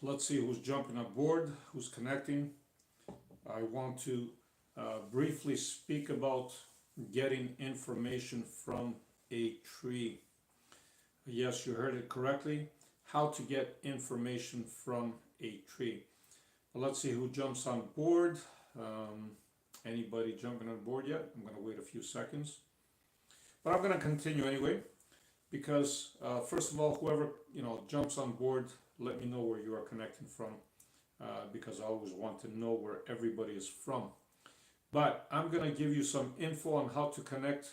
let's see who's jumping on board, who's connecting. I want to briefly speak about getting information from a tree. Yes, you heard it correctly. How to get information from a tree. Well, let's see who jumps on board. Anybody jumping on board yet? I'm going to wait a few seconds. But I'm going to continue anyway, because first of all, whoever jumps on board, let me know where you are connecting from, because I always want to know where everybody is from. But I'm going to give you some info on how to connect,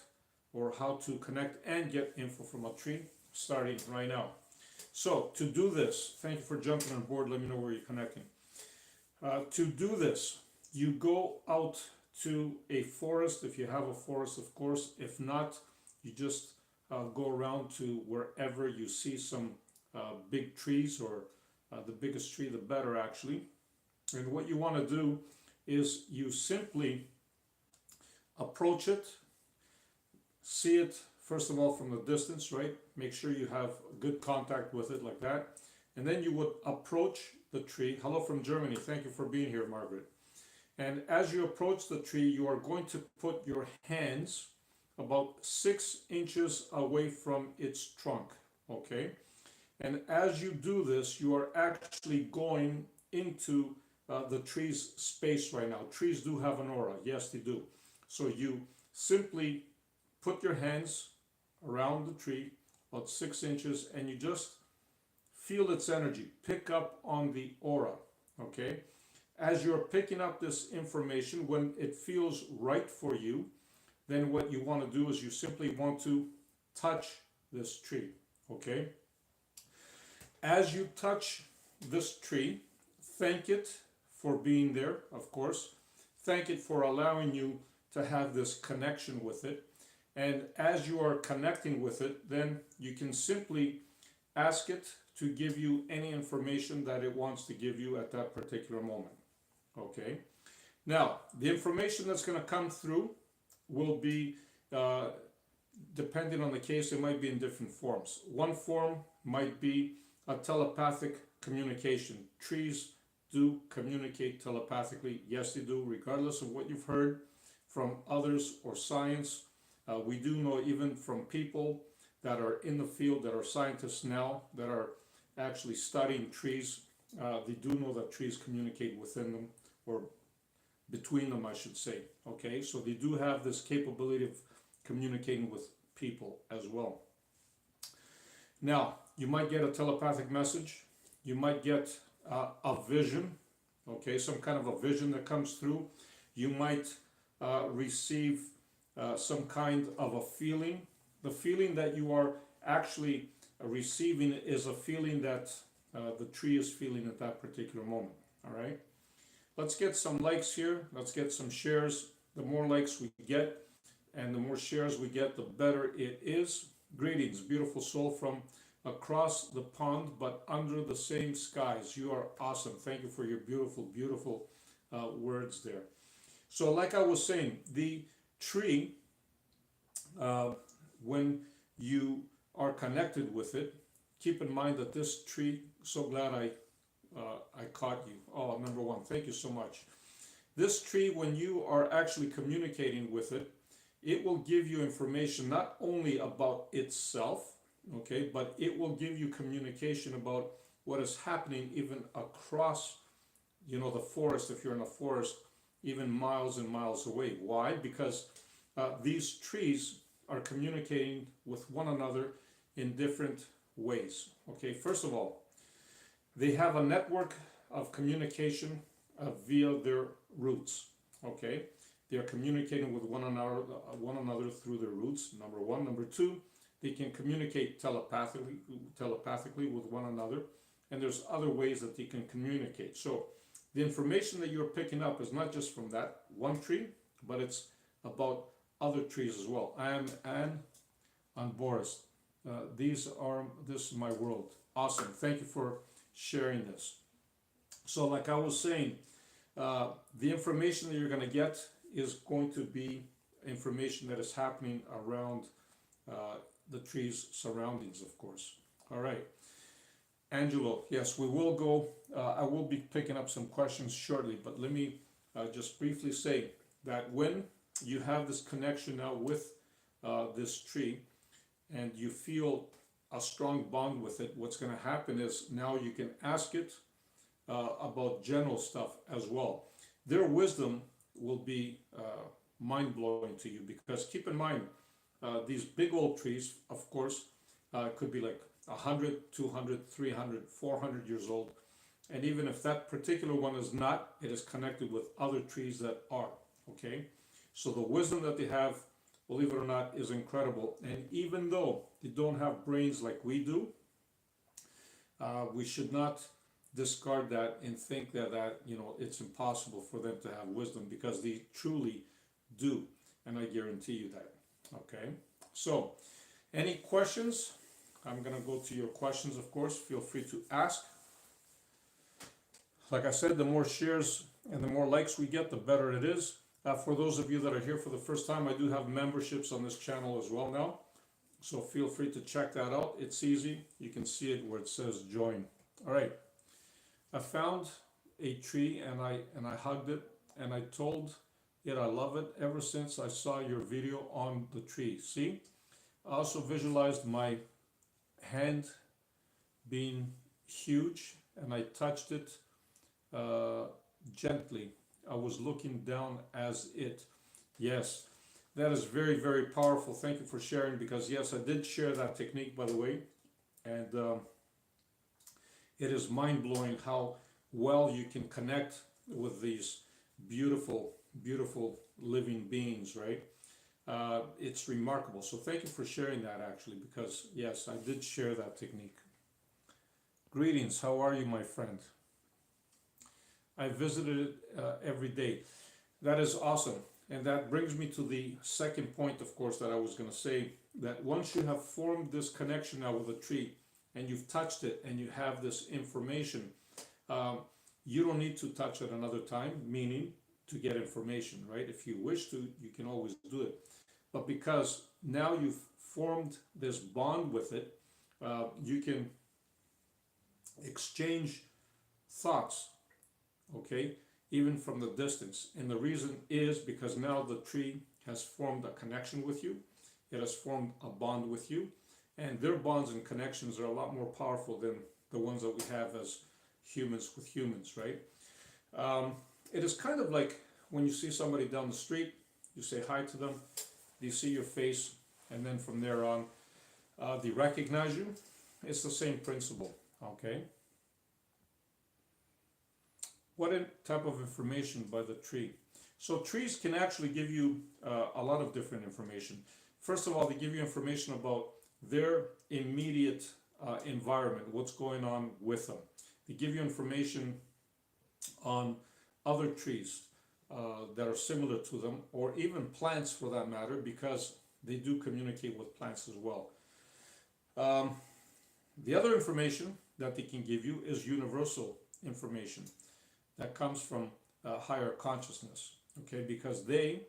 or how to connect and get info from a tree, starting right now. So to do this, thank you for jumping on board. Let me know where you're connecting. To do this, you go out to a forest, if you have a forest, of course. If not, you just go around to wherever you see some big trees, or the biggest tree the better, actually. And what you want to do is you simply approach it, see it first of all from the distance, right? Make sure you have good contact with it, like that. And then you would approach the tree. Hello from Germany. Thank you for being here, Margaret. And as you approach the tree, you are going to put your hands about 6 inches away from its trunk, okay? And as you do this, you are actually going into the tree's space right now. Trees do have an aura. Yes, they do. So you simply put your hands around the tree, about 6 inches, and you just feel its energy. Pick up on the aura, okay? As you're picking up this information, when it feels right for you, then what you want to do is you simply want to touch this tree, okay? As you touch this tree, thank it for being there, of course. Thank it for allowing you to have this connection with it. And as you are connecting with it, then you can simply ask it to give you any information that it wants to give you at that particular moment, okay? Now, the information that's going to come through will be, depending on the case, it might be in different forms. One form might be a telepathic communication. Trees do communicate telepathically. Yes, they do, regardless of what you've heard from others or science. We do know, even from people that are in the field, that are scientists now, that are actually studying trees, they do know that trees communicate within them, or between them, I should say. Okay, so they do have this capability of communicating with people as well. Now, you might get a telepathic message. You might get a vision, okay, some kind of a vision that comes through. You might receive some kind of a feeling. The feeling that you are actually receiving is a feeling that the tree is feeling at that particular moment, all right? Let's get some likes here. Let's get some shares. The more likes we get and the more shares we get, the better it is. Greetings, beautiful soul from across the pond, but under the same skies. You are awesome. Thank you for your beautiful, beautiful words there. So like I was saying, the tree, when you are connected with it, keep in mind that this tree, so glad I caught you. Oh, number one, thank you so much. This tree, when you are actually communicating with it, it will give you information not only about itself, okay, but it will give you communication about what is happening even across, the forest, if you're in a forest, even miles and miles away. Why? Because these trees are communicating with one another in different ways. Okay, first of all, they have a network of communication via their roots. Okay, they are communicating with one another through their roots. Number one. Number two, they can communicate telepathically with one another, and there's other ways that they can communicate. So the information that you're picking up is not just from that one tree, but it's about other trees as well. I am Anne on Boris. This is my world. Awesome. Thank you for sharing this. So like I was saying, the information that you're going to get is going to be information that is happening around the tree's surroundings, of course. All right. Angelo, yes, we will go. I will be picking up some questions shortly, but let me just briefly say that when you have this connection now with this tree and you feel a strong bond with it, what's going to happen is now you can ask it about general stuff as well. Their wisdom will be mind blowing to you because keep in mind, these big old trees, of course, could be like 100, 200, 300, 400 years old. And even if that particular one is not, it is connected with other trees that are, okay? So the wisdom that they have, believe it or not, is incredible. And even though they don't have brains like we do, we should not discard that and think that it's impossible for them to have wisdom because they truly do. And I guarantee you that, okay? So, any questions? I'm going to go to your questions, of course. Feel free to ask. Like I said, the more shares and the more likes we get, the better it is. For those of you that are here for the first time, I do have memberships on this channel as well now. So feel free to check that out. It's easy. You can see it where it says join. All right. I found a tree and I hugged it and I told it I love it ever since I saw your video on the tree. See? I also visualized my hand being huge and I touched it gently. I was looking down as it. Yes, that is very, very powerful. Thank you for sharing because yes, I did share that technique, by the way, and it is mind-blowing how well you can connect with these beautiful, beautiful living beings, right? It's remarkable. So thank you for sharing that actually because yes, I did share that technique. Greetings, how are you, my friend? I visited it every day. That is awesome. And that brings me to the second point, of course, that I was going to say, that once you have formed this connection now with a tree and you've touched it and you have this information, you don't need to touch it another time, meaning to get information, right? If you wish to, you can always do it. But because now you've formed this bond with it, you can exchange thoughts, okay, even from the distance. And the reason is because now the tree has formed a connection with you. It has formed a bond with you. And their bonds and connections are a lot more powerful than the ones that we have as humans with humans, right? It is kind of like when you see somebody down the street, you say hi to them, they see your face, and then from there on, they recognize you. It's the same principle, okay? What type of information by the tree? So trees can actually give you a lot of different information. First of all, they give you information about their immediate environment, what's going on with them. They give you information on other trees that are similar to them, or even plants for that matter, because they do communicate with plants as well. The other information that they can give you is universal information that comes from higher consciousness, okay, because they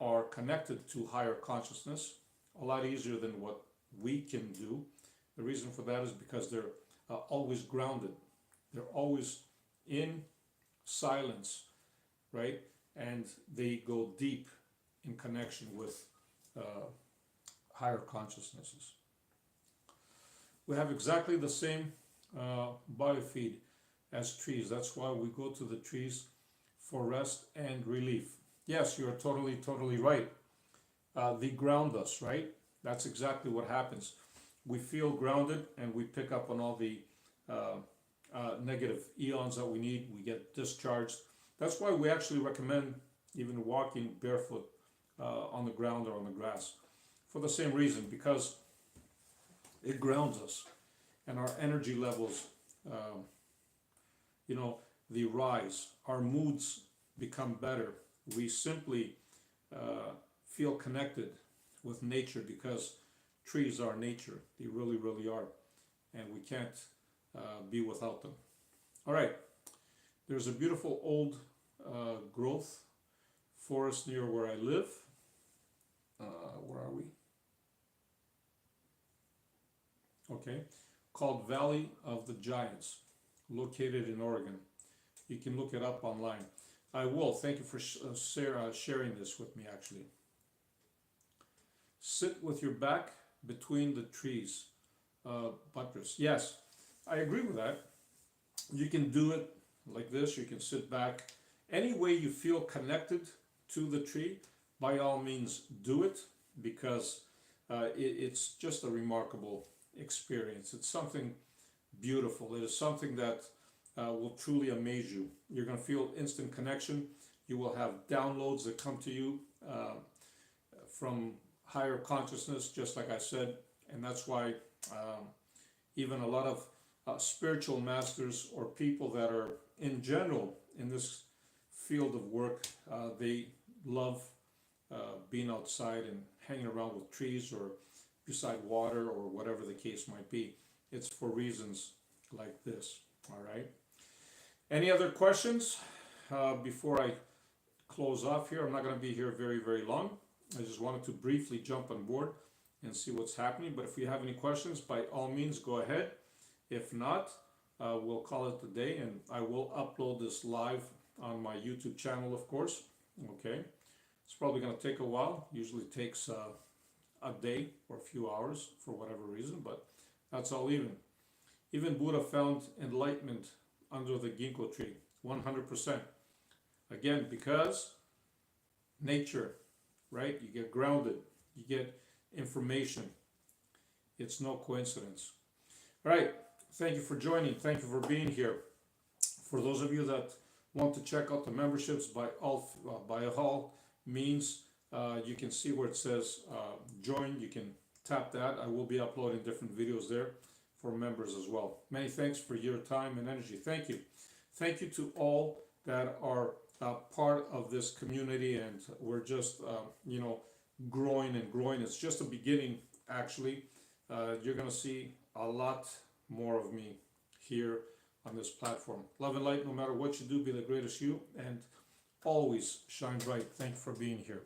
are connected to higher consciousness a lot easier than what we can do. The reason for that is because they're always grounded. They're always in silence, right? And they go deep in connection with higher consciousnesses. We have exactly the same biofeed as trees. That's why we go to the trees for rest and relief. Yes, you're totally, totally right. They ground us, right? That's exactly what happens. We feel grounded and we pick up on all the negative ions that we need. We get discharged. That's why we actually recommend even walking barefoot on the ground or on the grass. For the same reason, because it grounds us and our energy levels, they rise. Our moods become better. We simply feel connected with nature because trees are nature. They really, really are. And we can't be without them. All right. There's a beautiful old growth forest near where I live. Where are we? Okay. called Valley of the Giants, located in Oregon. You can look it up online. I will. Thank you for sharing this with me, actually. Sit with your back between the trees. Buttress. Yes, I agree with that. You can do it like this. You can sit back. Any way you feel connected to the tree, by all means do it, because it's just a remarkable experience. It's something beautiful. It is something that will truly amaze you. You're going to feel instant connection. You will have downloads that come to you from higher consciousness, just like I said, and that's why even a lot of spiritual masters or people that are in general in this field of work, they love being outside and hanging around with trees or beside water or whatever the case might be. It's for reasons like this. All right. Any other questions before I close off here? I'm not going to be here very, very long. I just wanted to briefly jump on board and see what's happening. But if you have any questions, by all means, go ahead. If not, we'll call it a day, and I will upload this live on my YouTube channel, of course. Okay. It's probably going to take a while. Usually takes a day or a few hours for whatever reason, but that's all even. Even Buddha found enlightenment under the ginkgo tree, 100%. Again, because nature, right? You get grounded, you get information. It's no coincidence. All right. Thank you for joining. Thank you for being here. For those of you that want to check out the memberships, by all means, you can see where it says join. You can tap that. I will be uploading different videos there for members as well. Many thanks for your time and energy. Thank you. Thank you to all that are part of this community, and we're just growing and growing. It's just a beginning, actually. You're going to see a lot more of me here on this platform. Love and light, no matter what you do, be the greatest you, and always shine bright. Thank you for being here.